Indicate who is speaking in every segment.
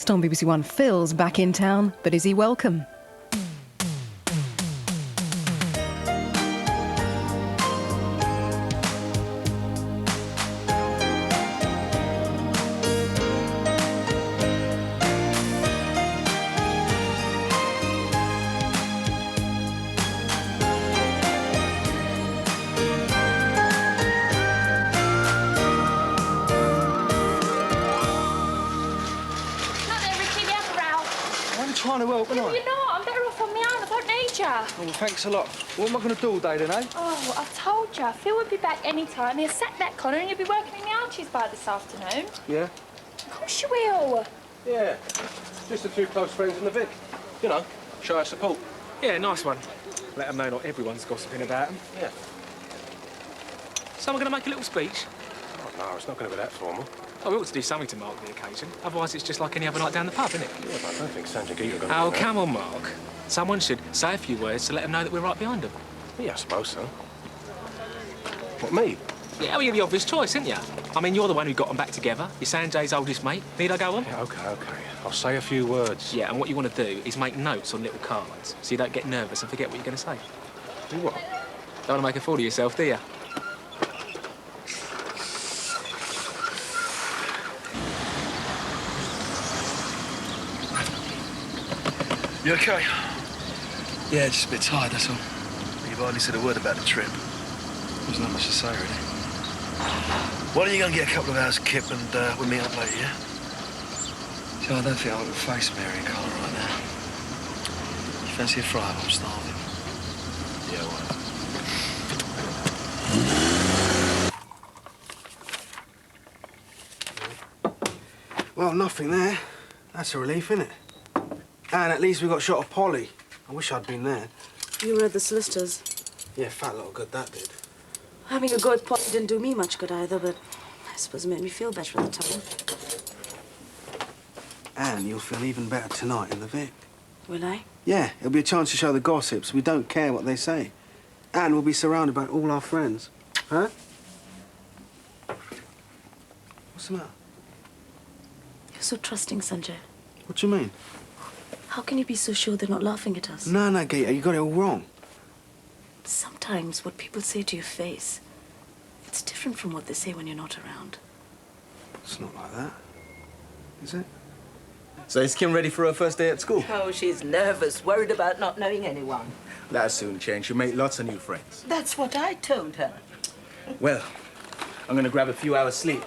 Speaker 1: On BBC One, Phil's back in town, but is he welcome?
Speaker 2: Trying to help,
Speaker 3: No, you're not. I'm better off on my own. I don't need you.
Speaker 2: Oh, well, thanks a lot. What am I going to do all day then, eh?
Speaker 3: Oh, I told you. Phil would be back any time. He'll sack that Connor and you'll be working in the Archies by this afternoon.
Speaker 2: Yeah?
Speaker 3: Of course you will.
Speaker 2: Yeah. Just the two close friends in the Vic. You know, show our support.
Speaker 4: Yeah, nice one. Let them know not everyone's gossiping about them.
Speaker 2: Yeah.
Speaker 4: Someone going to make a little speech?
Speaker 2: Oh, no, it's not going to be that formal.
Speaker 4: Oh, we ought to do something to mark the occasion. Otherwise, it's just like any other night down the pub, isn't it?
Speaker 2: Yeah, but I don't think Sanjay and Gita are going to
Speaker 4: Oh,
Speaker 2: do that.
Speaker 4: come on, Mark. Someone should say a few words to let them know that we're right behind them.
Speaker 2: Yeah, I suppose so. What, me?
Speaker 4: Yeah, well, you're the obvious choice, aren't you? I mean, you're the one who got them back together. You're Sanjay's oldest mate. Need I go on?
Speaker 2: Yeah, OK. I'll say a few words.
Speaker 4: Yeah, and what you want to do is make notes on little cards so you don't get nervous and forget what you're going to say.
Speaker 2: Do what?
Speaker 4: Don't want to make a fool of yourself, do you?
Speaker 5: You okay? Yeah, just a bit tired, that's all. You've hardly said a word about the trip. There's not much to say, really. Why don't you go and get a couple of hours kip and we'll meet up later, yeah? See, I don't think I can face Mary and Carla right now. You fancy a fry? I'm starving. Yeah, well.
Speaker 6: Well, nothing there. That's a relief, isn't it? And at least we got shot of Polly. I wish I'd been there.
Speaker 7: You were at the solicitors.
Speaker 6: Yeah, fat lot of good that did.
Speaker 7: Having a go at Polly didn't do me much good either, but I suppose it made me feel better at the time.
Speaker 6: And you'll feel even better tonight in the Vic.
Speaker 7: Will I?
Speaker 6: Yeah, it'll be a chance to show the gossips we don't care what they say. And we'll be surrounded by all our friends. Huh? What's the matter?
Speaker 7: You're so trusting, Sanjay.
Speaker 6: What do you mean?
Speaker 7: How can you be so sure they're not laughing at us?
Speaker 6: No, Gita, you got it all wrong.
Speaker 7: Sometimes what people say to your face, it's different from what they say when you're not around.
Speaker 6: It's not like that, is it?
Speaker 8: So is Kim ready for her first day at school?
Speaker 9: Oh, she's nervous, worried about not knowing anyone.
Speaker 8: That'll soon change. She'll make lots of new friends.
Speaker 9: That's what I told her.
Speaker 8: Well, I'm gonna grab a few hours sleep.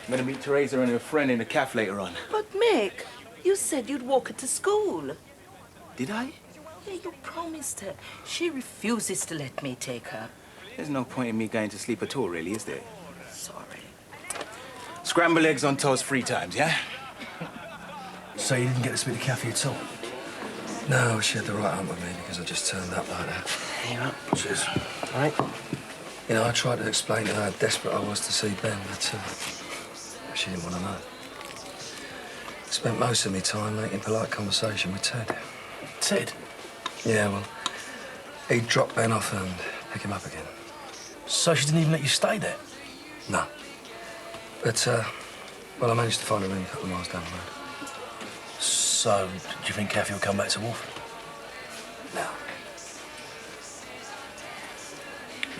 Speaker 8: I'm gonna meet Teresa and her friend in the cafe later on.
Speaker 9: But, Mick, you said you'd walk her to school.
Speaker 8: Did I?
Speaker 9: Yeah, you promised her. She refuses to let me take her.
Speaker 8: There's no point in me going to sleep at all, really, is there?
Speaker 9: Sorry.
Speaker 8: Scrambled eggs on toast 3 times, yeah?
Speaker 5: So you didn't get to speak to Kathy at all? No, she had the right hump with me because I just turned up like that.
Speaker 6: Here you go.
Speaker 5: Cheers.
Speaker 6: All right.
Speaker 5: You know, I tried to explain to her how desperate I was to see Ben, but she didn't want to know. Spent most of my time making polite conversation with Ted.
Speaker 6: Ted?
Speaker 5: Yeah, well, he'd drop Ben off and pick him up again.
Speaker 6: So she didn't even let you stay there?
Speaker 5: No. But, well, I managed to find a room a couple of miles down the road.
Speaker 6: So, do you think Kathy will come back to Wolford?
Speaker 5: No.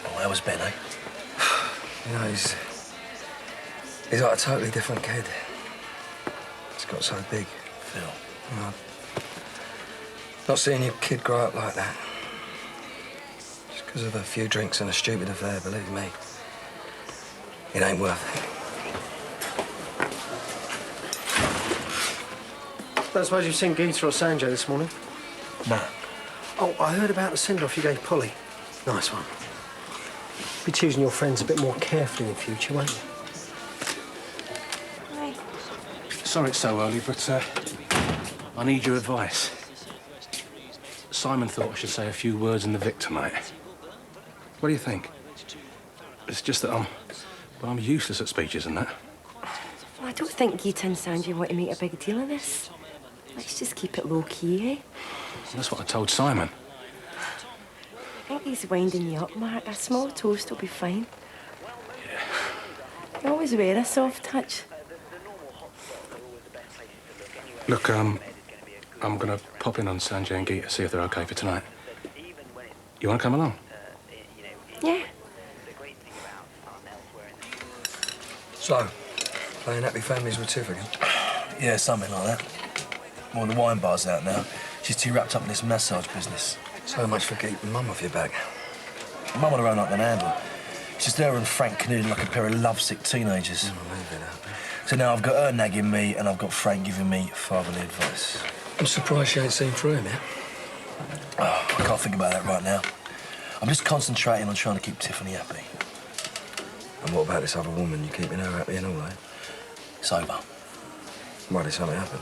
Speaker 6: Oh, how was Ben, eh?
Speaker 5: You know, he's like a totally different kid. He's got so big.
Speaker 6: Phil.
Speaker 5: You know, not seeing your kid grow up like that. Just because of a few drinks and a stupid affair, believe me. It ain't worth it.
Speaker 6: Don't suppose you've seen Gita or Sanjay this morning?
Speaker 2: No.
Speaker 6: Oh, I heard about the send-off you gave Polly. Nice one. Be choosing your friends a bit more carefully in future, won't you?
Speaker 7: Hi.
Speaker 2: Sorry it's so early, but I need your advice. Simon thought I should say a few words in the Vic tonight. What do you think? It's just that I'm useless at speeches and that.
Speaker 10: Well, I don't think Gita and Sanjay want to make a big deal of this. Let's just keep it low-key, eh?
Speaker 2: That's what I told Simon.
Speaker 10: I think he's winding you up, Mark. A small toast will be fine.
Speaker 2: Yeah.
Speaker 10: You always wear a soft touch.
Speaker 2: Look, I'm gonna pop in on Sanjay and Gita, see if they're okay for tonight. You wanna come along?
Speaker 10: Yeah.
Speaker 6: So, playing Happy Families with Tiff again?
Speaker 5: Yeah, something like that. Well, the wine bar's out now. She's too wrapped up in this massage business.
Speaker 6: So much for keeping Mum off your back.
Speaker 5: Mum on her own I can handle. It's just her and Frank canoodling like a pair of lovesick teenagers. So now I've got her nagging me and I've got Frank giving me fatherly advice.
Speaker 6: I'm surprised she ain't seen through him yet.
Speaker 5: Oh, I can't think about that right now. I'm just concentrating on trying to keep Tiffany happy.
Speaker 6: And what about this other woman? You keeping her happy and all, eh?
Speaker 5: It's over.
Speaker 6: Why did something happen?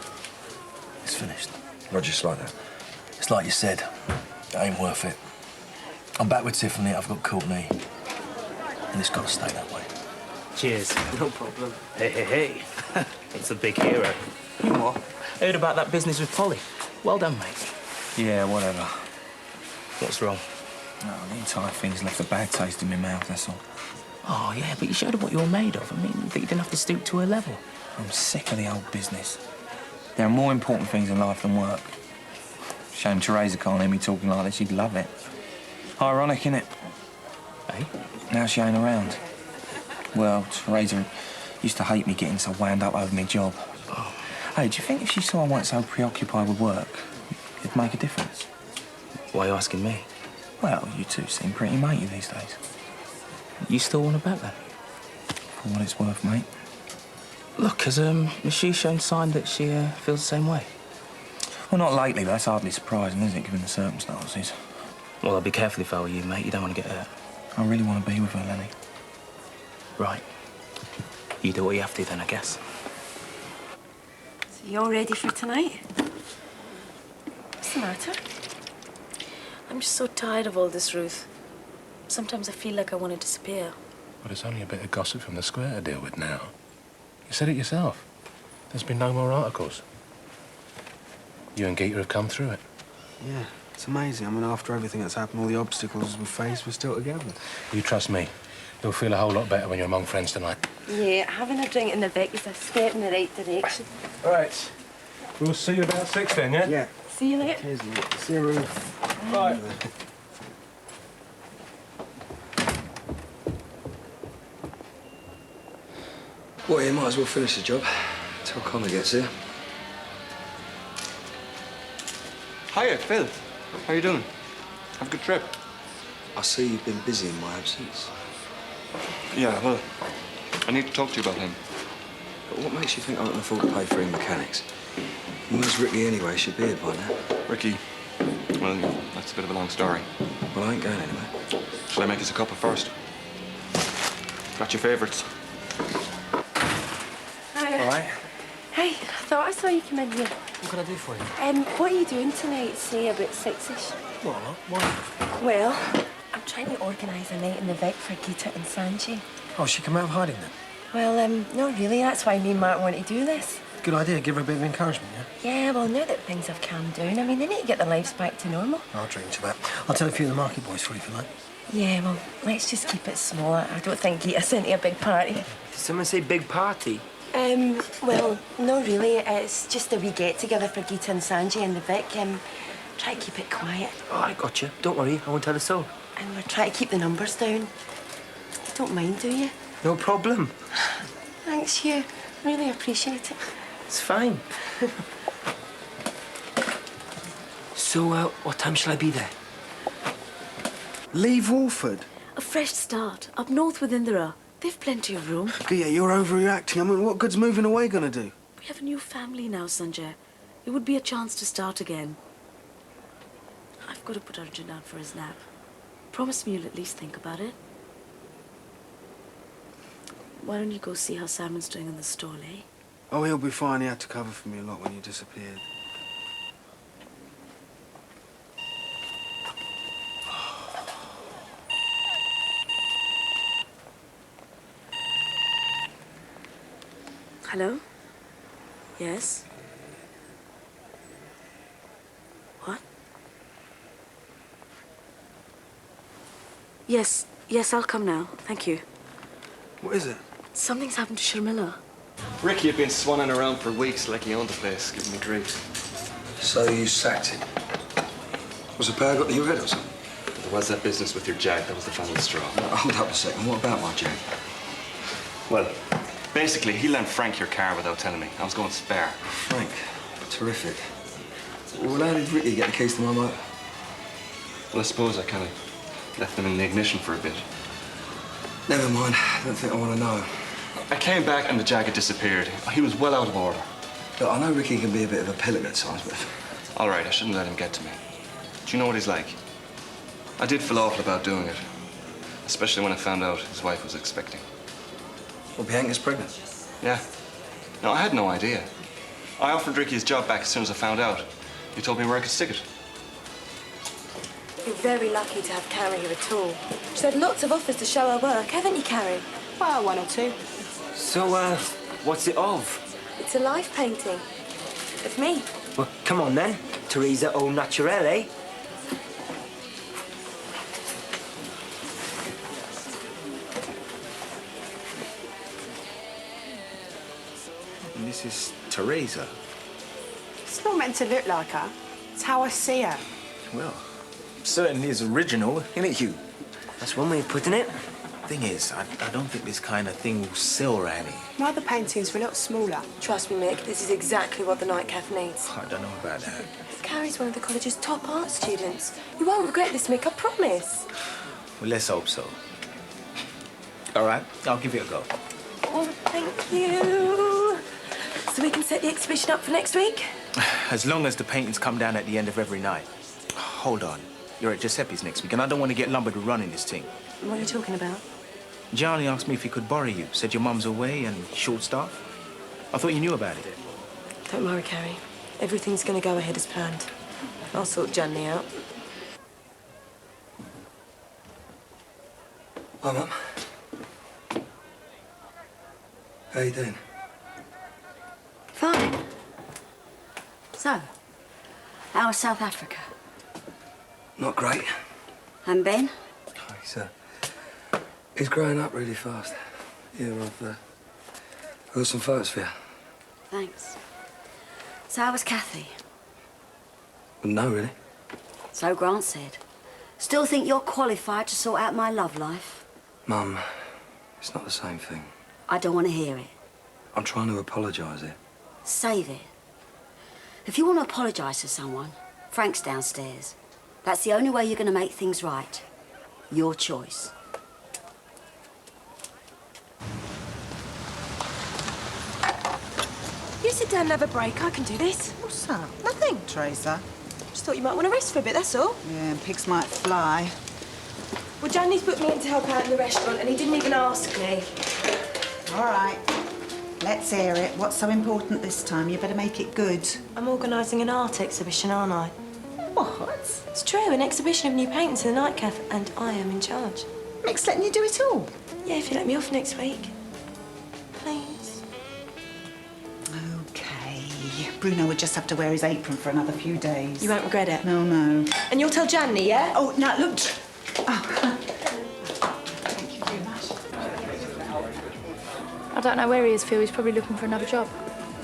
Speaker 5: It's finished.
Speaker 6: Not just like that.
Speaker 5: It's like you said. It ain't worth it. I'm back with Tiffany, I've got Courtney. And it's got to stay that way.
Speaker 11: Cheers. No problem. Hey. It's a big hero.
Speaker 8: You what? Heard about that business with Polly. Well done, mate.
Speaker 11: Yeah, whatever.
Speaker 8: What's wrong?
Speaker 11: No, the entire thing's left a bad taste in my mouth, that's all.
Speaker 8: Oh, yeah, but you showed her what you were made of. I mean, that you didn't have to stoop to her level.
Speaker 11: I'm sick of the old business. There are more important things in life than work. Shame Teresa can't hear me talking like this. She'd love it. Ironic, innit?
Speaker 8: Eh?
Speaker 11: Now she ain't around. Well, Teresa used to hate me getting so wound up over my job.
Speaker 8: Oh.
Speaker 11: Hey, do you think if she saw I weren't so preoccupied with work, it'd make a difference?
Speaker 8: Why are you asking me?
Speaker 11: Well, you two seem pretty matey these days.
Speaker 8: You still want to bet then?
Speaker 11: For what it's worth, mate.
Speaker 8: Look, has she shown sign that she feels the same way?
Speaker 11: Well, not lately, but that's hardly surprising, is it, given the circumstances?
Speaker 8: Well, I'd be careful if I were you, mate. You don't want to get hurt.
Speaker 11: I really want to be with her, Lenny.
Speaker 8: Right. You do what you have to then, I guess.
Speaker 10: So you all ready for tonight? What's the matter?
Speaker 7: I'm just so tired of all this, Ruth. Sometimes I feel like I want to disappear.
Speaker 2: But it's only a bit of gossip from the square to deal with now. You said it yourself. There's been no more articles. You and Gita have come through it.
Speaker 6: Yeah, it's amazing. I mean, after everything that's happened, all the obstacles we've faced, we're still together.
Speaker 2: You trust me. You'll feel a whole lot better when you're among friends tonight.
Speaker 10: Yeah, having a drink in the Vic is a step in the right direction.
Speaker 2: All right. We'll see you about 6 then, yeah?
Speaker 6: Yeah.
Speaker 10: See you later.
Speaker 6: Cheers, mate. See you, Ruth.
Speaker 2: Bye.
Speaker 6: Well, you might as well finish the job till Connor gets here.
Speaker 12: Hiya, Phil. How you doing? Have a good trip.
Speaker 6: I see you've been busy in my absence.
Speaker 12: Yeah, well, I need to talk to you about him.
Speaker 6: But what makes you think I can afford to pay for his mechanics? Where's Ricky anyway? Should be here by now.
Speaker 12: Ricky, well, that's a bit of a long story.
Speaker 6: Well, I ain't going anywhere.
Speaker 12: Shall I make us a cuppa first? Got your favourites.
Speaker 10: Hi.
Speaker 6: All right.
Speaker 10: Hey, I thought I saw you come in here.
Speaker 6: What can I do for you?
Speaker 10: What are you doing tonight, say about 6-ish?
Speaker 6: What? Why?
Speaker 10: Well, I'm trying to organise a night in the Vic for Gita and Sanjay.
Speaker 6: Oh, she come out of hiding then?
Speaker 10: Well, not really. That's why me and Martin want to do this.
Speaker 6: Good idea. Give her a bit of encouragement, yeah?
Speaker 10: Yeah, well, now that things have calmed down, I mean, they need to get their lives back to normal.
Speaker 6: I'll drink to that. I'll tell a few of the market boys for you for that.
Speaker 10: Yeah, well, let's just keep it small. I don't think Gita's sent you a big party.
Speaker 11: Did someone say big party?
Speaker 10: Well, no, really. It's just a wee get-together for Gita and Sanjay and the Vic. Try to keep it quiet.
Speaker 11: Oh, I got you. Don't worry, I won't tell a soul.
Speaker 10: And we're trying to keep the numbers down. You don't mind, do you?
Speaker 11: No problem.
Speaker 10: Thanks, you. Really appreciate it.
Speaker 11: It's fine. So, what time shall I be there?
Speaker 13: Leave Walford?
Speaker 7: A fresh start. Up north with Indira. They've plenty of room.
Speaker 13: Yeah, you're overreacting. I mean, what good's moving away gonna do?
Speaker 7: We have a new family now, Sanjay. It would be a chance to start again. I've got to put Arjun down for his nap. Promise me you'll at least think about it. Why don't you go see how Simon's doing in the stall, eh?
Speaker 13: Oh, he'll be fine. He had to cover for me a lot when you disappeared.
Speaker 7: Hello? Yes? What? Yes, I'll come now. Thank you.
Speaker 13: What is it?
Speaker 7: Something's happened to Sharmila.
Speaker 14: Ricky had been swanning around for weeks like he owned the place, giving me grief.
Speaker 5: So you sacked him? Was the power got to your head or something?
Speaker 14: There was that business with your jag. That was the final straw.
Speaker 5: Hold up a second. What about my jag?
Speaker 14: Well, basically, he lent Frank your car without telling me. I was going spare.
Speaker 5: Frank? Terrific. Well, how did Ricky get the keys to my motor?
Speaker 14: Well, I suppose I kind of left them in the ignition for a bit.
Speaker 5: Never mind. I don't think I want to know.
Speaker 14: I came back and the jag had disappeared. He was well out of order.
Speaker 5: Look, I know Ricky can be a bit of a pillock at times, but...
Speaker 14: All right, I shouldn't let him get to me. Do you know what he's like? I did feel awful about doing it, especially when I found out his wife was expecting.
Speaker 5: Well, Bianca's pregnant?
Speaker 14: Yeah. No, I had no idea. I offered Ricky his job back as soon as I found out. He told me where I could stick it.
Speaker 10: You're very lucky to have Carrie here at all. She's had lots of offers to show her work, haven't you, Carrie?
Speaker 15: Well, one or two.
Speaker 6: So, what's it of?
Speaker 10: It's a life painting. Of me.
Speaker 6: Well, come on then. Teresa au naturel, eh?
Speaker 11: And this is Teresa.
Speaker 15: It's not meant to look like her. It's how I see her.
Speaker 11: Well, certainly is original, isn't it, Hugh?
Speaker 6: That's one way of putting it.
Speaker 11: Thing is, I don't think this kind of thing will sell around here.
Speaker 15: My other paintings were a lot smaller.
Speaker 10: Trust me, Mick, this is exactly what the nightcap needs.
Speaker 11: I don't know about that.
Speaker 10: Carrie's one of the college's top art students. You won't regret this, Mick, I promise.
Speaker 11: Well, let's hope so. All right, I'll give it a go.
Speaker 10: Oh, thank you. So we can set the exhibition up for next week?
Speaker 11: As long as the paintings come down at the end of every night. Hold on. You're at Giuseppe's next week, and I don't want to get lumbered with running this thing.
Speaker 10: What are you talking about?
Speaker 11: Gianni asked me if he could borrow you. Said your mum's away and short-staffed. I thought you knew about it.
Speaker 10: Don't worry, Carrie. Everything's going to go ahead as planned. I'll sort Gianni out.
Speaker 5: Hi, Mum. How you doing?
Speaker 16: Fine. So, how was South Africa?
Speaker 5: Not great.
Speaker 16: And Ben?
Speaker 5: He's growing up really fast. Yeah, I've got some photos for you.
Speaker 16: Thanks. So how was Kathy?
Speaker 5: No, really.
Speaker 16: So Grant said. Still think you're qualified to sort out my love life?
Speaker 5: Mum, it's not the same thing.
Speaker 16: I don't want to hear it.
Speaker 5: I'm trying to apologise here.
Speaker 16: Save it. If you want to apologise to someone, Frank's downstairs. That's the only way you're going to make things right. Your choice.
Speaker 10: You sit down and have a break. I can do this.
Speaker 15: What's that? Nothing, Teresa.
Speaker 10: Just thought you might want to rest for a bit, that's all.
Speaker 15: Yeah, and pigs might fly.
Speaker 10: Well, Gianni's put me in to help out in the restaurant, and he didn't even ask me.
Speaker 15: All right. Let's hear it. What's so important this time? You better make it good.
Speaker 10: I'm organising an art exhibition, aren't I?
Speaker 15: What?
Speaker 10: It's true, an exhibition of new paintings in the nightcap, and I am in charge.
Speaker 15: Mick's letting you do it all?
Speaker 10: Yeah, if you let me off next week. Please.
Speaker 15: OK. Bruno would just have to wear his apron for another few days.
Speaker 10: You won't regret it?
Speaker 15: No, no.
Speaker 10: And you'll tell Gianni, yeah?
Speaker 15: Oh, now, look.
Speaker 3: I don't know where he is, Phil. He's probably looking for another job.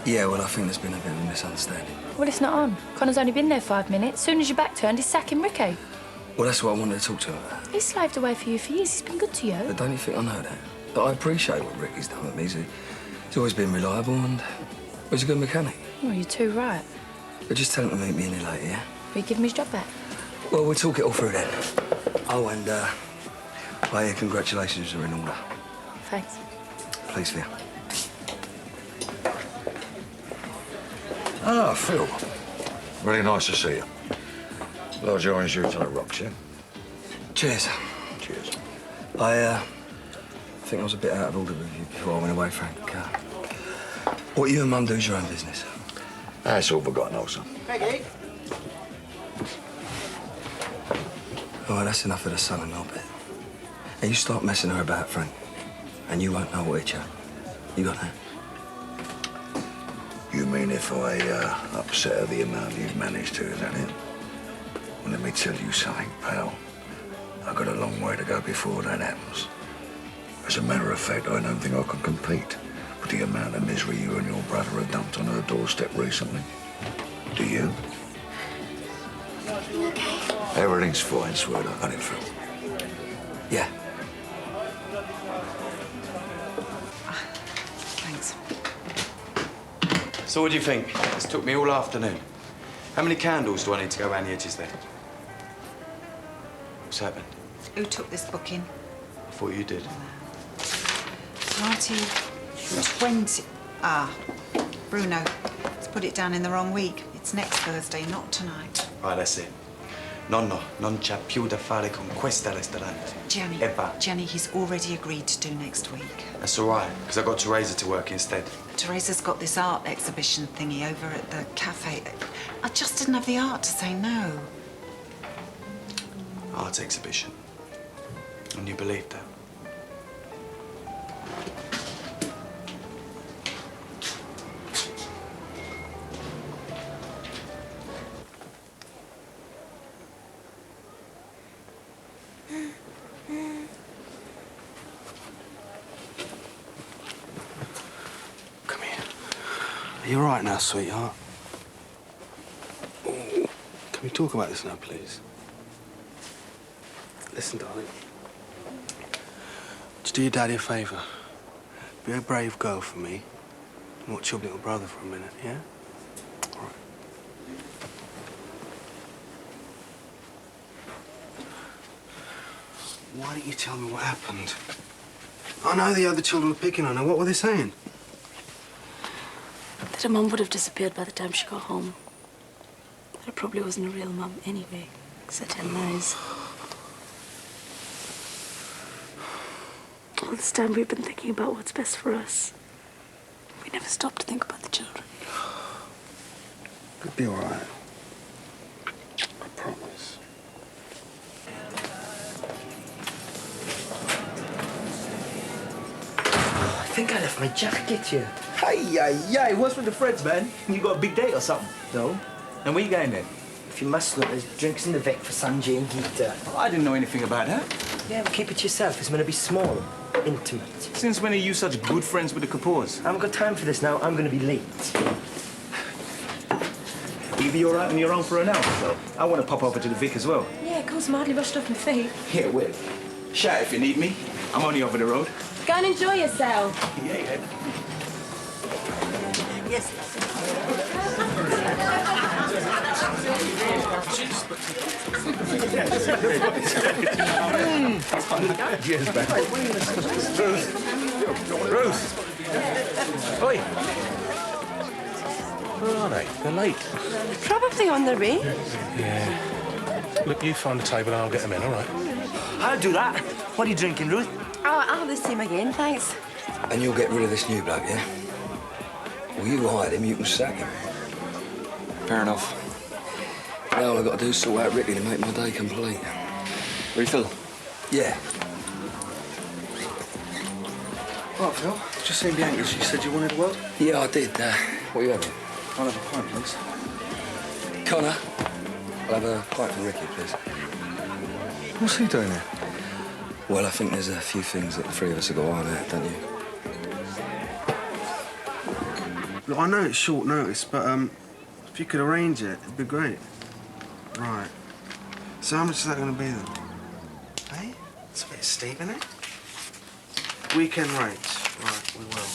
Speaker 5: Yeah, well, I think there's been a bit of a misunderstanding.
Speaker 3: Well, it's not on. Connor's only been there 5 minutes. Soon as your back turned, he's sacking Ricky.
Speaker 5: Well, that's what I wanted to talk to him about.
Speaker 3: He's slaved away for you for years. He's been good to you.
Speaker 5: But don't you think I know that? That I appreciate what Ricky's done with me. He's always been reliable and he's a good mechanic.
Speaker 3: Well, you're too right.
Speaker 5: But just tell him to meet me in here later, yeah?
Speaker 3: Will you give him his job back?
Speaker 5: Well, we'll talk it all through then. Oh, and, I hear congratulations are in order.
Speaker 3: Thanks.
Speaker 5: Please, Phil.
Speaker 17: Ah, Phil. Really nice to see you. Large orange you to the rocks, yeah?
Speaker 5: Cheers.
Speaker 17: Cheers.
Speaker 5: I think I was a bit out of order with you before I went away, Frank. What you and Mum do is your own business.
Speaker 17: That's all forgotten, also.
Speaker 15: Peggy.
Speaker 5: All right, that's enough of the son-in-law bit. And you start messing her about, Frank, and you won't know what hit you. You got that?
Speaker 17: You mean if I upset her the amount you've managed to, is that it? Well, let me tell you something, pal. I've got a long way to go before that happens. As a matter of fact, I don't think I can compete with the amount of misery you and your brother have dumped on her doorstep recently? Do you?
Speaker 16: You okay?
Speaker 17: Everything's fine, sweetheart. I didn't feel.
Speaker 6: Yeah.
Speaker 15: Thanks.
Speaker 12: So what do you think? This took me all afternoon. How many candles do I need to go around the edges there? What's happened?
Speaker 15: Who took this booking?
Speaker 12: I thought you did.
Speaker 15: 20. Ah, Bruno. Let's put it down in the wrong week. It's next Thursday, not tonight.
Speaker 12: Right, that's it. Nonno, non c'è più da fare con questa ristorante.
Speaker 15: Jenny.
Speaker 12: Ever.
Speaker 15: Jenny, he's already agreed to do next week.
Speaker 12: That's all right, because I got Teresa to work instead.
Speaker 15: Teresa's got this art exhibition thingy over at the cafe. I just didn't have the art to say no.
Speaker 12: Art exhibition. And you believed that?
Speaker 13: Come here. Are you all right now, sweetheart? Ooh. Can we talk about this now, please? Listen, darling. Just do your daddy a favour. Be a brave girl for me. And watch your little brother for a minute, yeah? All right. Why didn't you tell me what happened? I know the other children were picking on her. What were they saying?
Speaker 7: That her mum would have disappeared by the time she got home. That her probably wasn't a real mum anyway, because I tell lies. All this time we've been thinking about what's best for us. We never stopped to think about the children.
Speaker 13: It'll be all right. I promise.
Speaker 6: I think I left my jacket here.
Speaker 8: Hey, what's with the friends, man? You got a big date or something?
Speaker 6: No.
Speaker 8: And where you going then?
Speaker 6: If you must look, there's drinks in the Vic for Sanjay and Gita.
Speaker 8: Oh, I didn't know anything about that.
Speaker 6: Yeah, but keep it to yourself. It's meant to be small, intimate.
Speaker 8: Since when are you such good friends with the Kapoors?
Speaker 6: I haven't got time for this now. I'm going to be late.
Speaker 8: Will you be all right when you're on for an hour or so? I want to pop over to the Vic as well.
Speaker 10: Yeah, of course, I'm hardly rushed off my feet.
Speaker 8: Yeah, well, shout if you need me. I'm only over the road.
Speaker 10: Go and enjoy yourself.
Speaker 8: Yeah.
Speaker 10: Yes.
Speaker 2: Cheers, man. Ruth. Oi. Where are they? They're late.
Speaker 10: Probably on their way.
Speaker 2: Yeah. Look, you find the table and I'll get them in, all right?
Speaker 6: I'll do that. What are you drinking, Ruth?
Speaker 10: Oh, I'll have the same again, thanks.
Speaker 17: And you'll get rid of this new bloke, yeah? Well, you hide him, you can sack him.
Speaker 14: Fair enough.
Speaker 17: Now all I've got to do is sort out Ricky to make my day complete.
Speaker 14: Refill?
Speaker 17: Yeah.
Speaker 13: Right, Phil. Just seen Bianca. She said you wanted a word?
Speaker 17: Yeah, I did. What are you having?
Speaker 13: I'll have a pint, please.
Speaker 17: Connor, I'll have a pint for Ricky, please.
Speaker 13: What's he doing here?
Speaker 17: Well, I think there's a few things that the three of us have got to iron out, don't you?
Speaker 13: Look, I know it's short notice, but if you could arrange it, it'd be great. Right. So how much is that going to be then? Hey? It's a bit steep, isn't it? Weekend rates. Right, we will.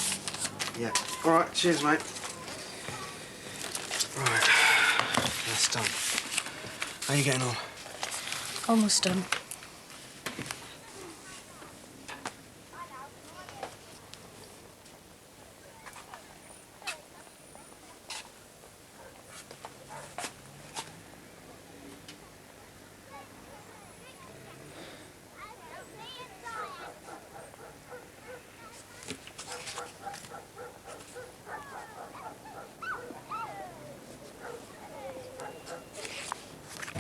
Speaker 13: Yeah. All right, cheers, mate. Right. That's done. How you getting on?
Speaker 7: Almost done.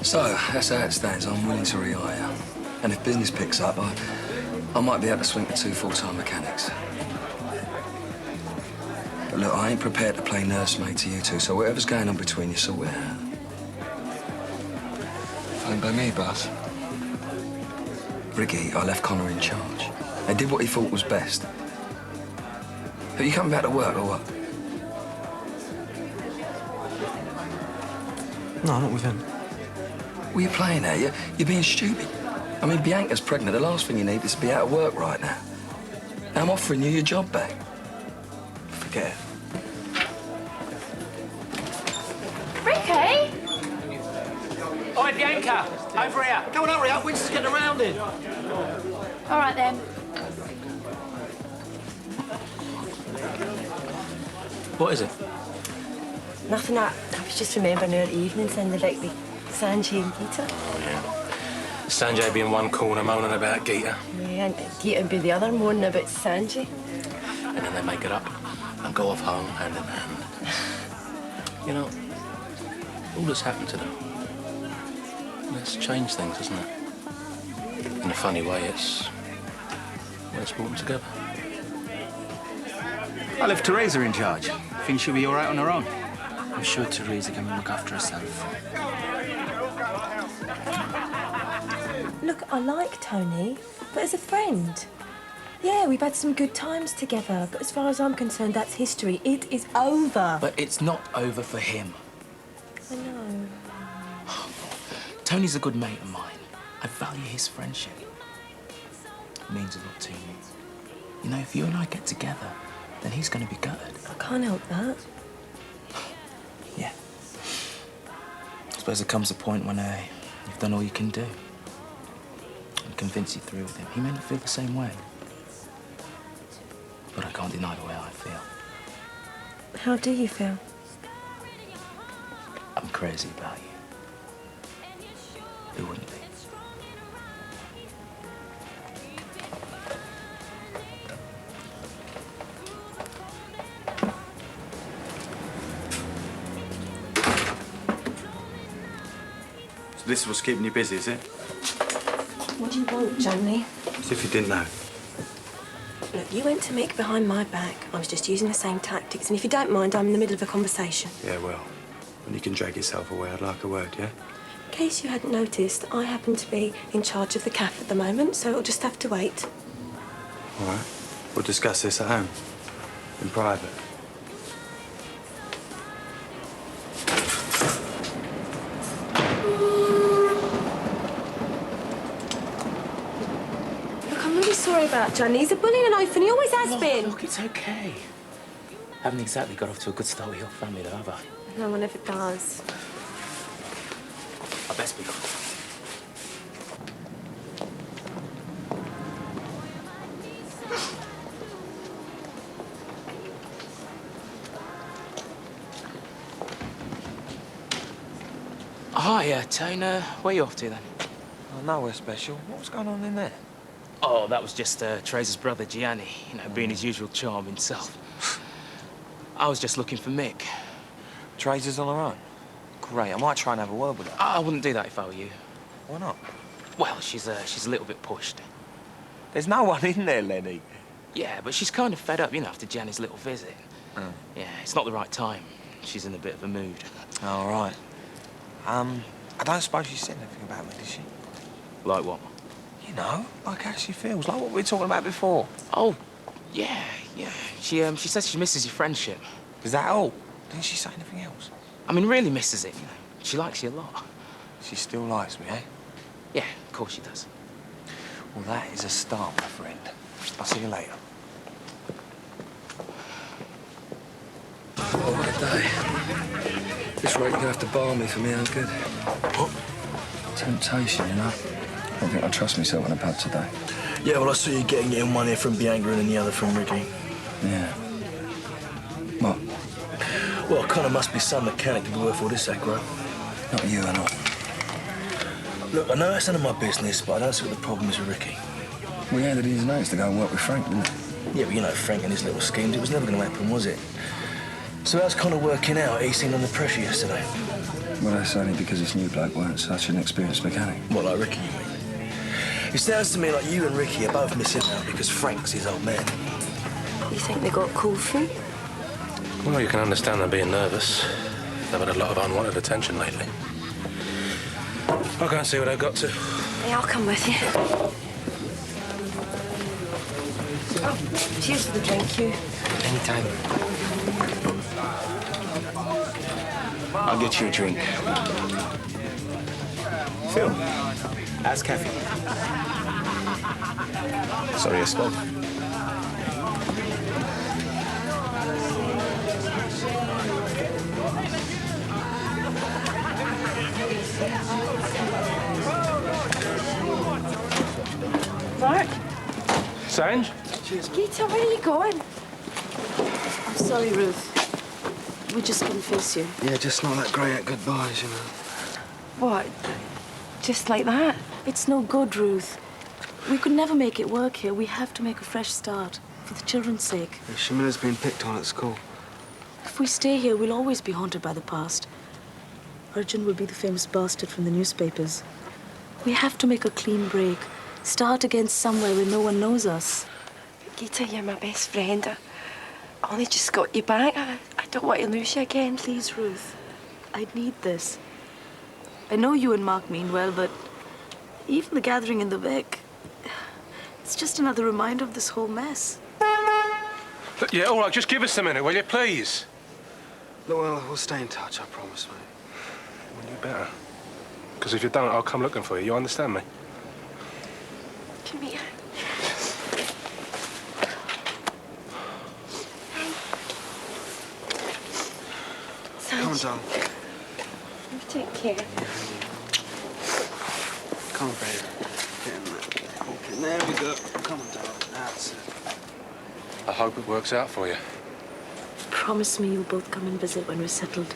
Speaker 17: So, that's how it stands. I'm willing to rehire. And if business picks up, I might be able to swing to 2 full-time mechanics. But look, I ain't prepared to play nursemaid to you two, so whatever's going on between you, sort it out.
Speaker 14: Fine by me, boss.
Speaker 17: Ricky, I left Connor in charge. He did what he thought was best. Are you coming back to work or what?
Speaker 13: No, not with him.
Speaker 17: What are you playing at? You're being stupid. I mean, Bianca's pregnant. The last thing you need is to be out of work right now. I'm offering you your job back. Forget it.
Speaker 3: Ricky?
Speaker 4: Oi, Bianca, over here.
Speaker 6: Come on, hurry up. Winston's getting around in.
Speaker 3: All right, then.
Speaker 2: What is it?
Speaker 10: Nothing. I was just remembering our evenings in the like the Sanjay and Gita.
Speaker 2: Oh, yeah. Sanjay be in one corner moaning about Gita.
Speaker 10: Yeah, and Gita would be the other moaning about Sanjay.
Speaker 2: And then they make it up and go off home hand in hand. You know, all that's happened to them, it's changed things, hasn't it? In a funny way, it's brought them together.
Speaker 8: I left Teresa in charge. Think she'll be all right on her own?
Speaker 6: I'm sure Teresa can look after herself.
Speaker 18: Look, I like Tony, but as a friend. Yeah, we've had some good times together, but as far as I'm concerned, that's history. It is over.
Speaker 4: But it's not over for him.
Speaker 18: I know.
Speaker 4: Tony's a good mate of mine. I value his friendship. It means a lot to me. You know, if you and I get together, then he's going to be gutted.
Speaker 18: I can't help that.
Speaker 4: Yeah. I suppose there comes a point when you've done all you can do. And convince you through with him. He may not feel the same way. But I can't deny the way I feel.
Speaker 18: How do you feel?
Speaker 4: I'm crazy about you. Who wouldn't be?
Speaker 12: So this is what's keeping you busy, is it?
Speaker 18: What do you want, Johnny?
Speaker 12: As if you didn't know.
Speaker 18: Look, you went to Mick behind my back. I was just using the same tactics, and if you don't mind, I'm in the middle of a conversation.
Speaker 12: Yeah, well, when you can drag yourself away, I'd like a word, yeah?
Speaker 18: In case you hadn't noticed, I happen to be in charge of the cafe at the moment, so it'll just have to wait.
Speaker 12: All right. We'll discuss this at home, in private.
Speaker 18: Look, I'm really sorry about Johnny. He's a bully and an oaf, and he always has been.
Speaker 4: Look, it's okay. Haven't exactly got off to a good start with your family, though, have I?
Speaker 18: No one ever does.
Speaker 4: I best be gone. Hi, Tone. Where are you off to, then?
Speaker 11: Oh, nowhere special. What was going on in there?
Speaker 4: Oh, that was just Teresa's brother, Gianni. You know, being his usual charm himself. I was just looking for Mick.
Speaker 11: Teresa's on her own? Great. I might try and have a word with her.
Speaker 4: I wouldn't do that if I were you.
Speaker 11: Why not?
Speaker 4: Well, she's a little bit pushed.
Speaker 11: There's no one in there, Lenny.
Speaker 4: Yeah, but she's kind of fed up, you know, after Gianni's little visit.
Speaker 11: Oh.
Speaker 4: Yeah, it's not the right time. She's in a bit of a mood.
Speaker 11: All right. I don't suppose she said anything about me, did she?
Speaker 4: Like what?
Speaker 11: You know, like how she feels, like what we were talking about before.
Speaker 4: Oh, yeah. She says she misses your friendship.
Speaker 11: Is that all? Didn't she say anything else?
Speaker 4: I mean, really misses it, you know. She likes you a lot.
Speaker 11: She still likes me, eh?
Speaker 4: Yeah, of course she does.
Speaker 11: Well, that is a start, my friend. I'll see you later. Oh, what a day. This rate, you're gonna have to bar me for me, how good.
Speaker 5: What?
Speaker 11: Temptation, you know? I don't think I trust myself in a pub today.
Speaker 5: Yeah, well, I saw you getting it in one ear from Bianca and in the other from Ricky.
Speaker 11: Yeah. What?
Speaker 5: Well, it kind of must be some mechanic to be worth all this aggro.
Speaker 11: Not you, I know.
Speaker 5: Look, I know that's none of my business, but I don't see what the problem is with Ricky.
Speaker 11: Well, he handed his notes to go and work with Frank, didn't he?
Speaker 5: Yeah, but you know Frank and his little schemes, it was never going to happen, was it? So how's kind of working out? He seemed under pressure yesterday.
Speaker 11: Well, that's only because this new bloke weren't such an experienced mechanic.
Speaker 5: What, like Ricky, you mean? It sounds to me like you and Ricky are both missing out because Frank's his old man.
Speaker 18: You think they got called through?
Speaker 2: Well, you can understand them being nervous. They've had a lot of unwanted attention lately. I'll go and see what I've got to.
Speaker 18: Yeah, I'll come with you. Oh, cheers for the drink, you.
Speaker 6: Anytime.
Speaker 8: I'll get you a drink. Phil, how's Kathy? Sorry I spoke.
Speaker 3: Mark?
Speaker 2: Sanj?
Speaker 3: Gita, where are you going?
Speaker 7: I'm sorry, Ruth. We just couldn't face you.
Speaker 13: Yeah, just not that great at goodbyes, you know.
Speaker 7: What? Just like that? It's no good, Ruth. We could never make it work here. We have to make a fresh start. For the children's sake.
Speaker 13: Yeah, Shamila's been picked on at school.
Speaker 7: If we stay here, we'll always be haunted by the past. Arjun will be the famous bastard from the newspapers. We have to make a clean break. Start again somewhere where no one knows us.
Speaker 10: Gita, you're my best friend. I only just got you back. I don't want to lose you again.
Speaker 7: Please, Ruth. I need this. I know you and Mark mean well, but even the gathering in the Vic, it's just another reminder of this whole mess.
Speaker 2: Yeah, all right, just give us a minute, will you, please?
Speaker 13: Look, well, we'll stay in touch, I promise, mate.
Speaker 2: Well, you better. Because if you don't, I'll come looking for you. You understand me?
Speaker 10: Come here.
Speaker 13: Come on, darling.
Speaker 10: You take care.
Speaker 13: Come on, baby. Get in there. Okay, there we go. Come on, darling. That's it.
Speaker 2: I hope it works out for you.
Speaker 7: Promise me you'll both come and visit when we're settled.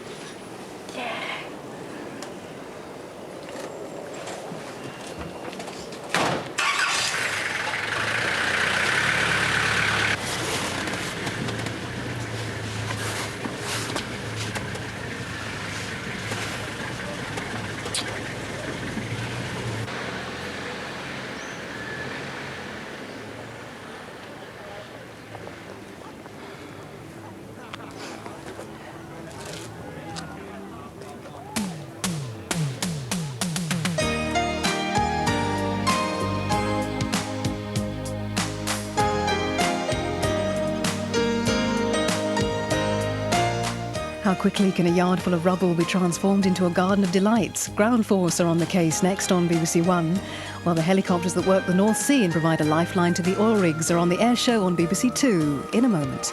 Speaker 1: How quickly can a yard full of rubble be transformed into a garden of delights? Ground Force are on the case next on BBC One, while the helicopters that work the North Sea and provide a lifeline to the oil rigs are on the air show on BBC Two in a moment.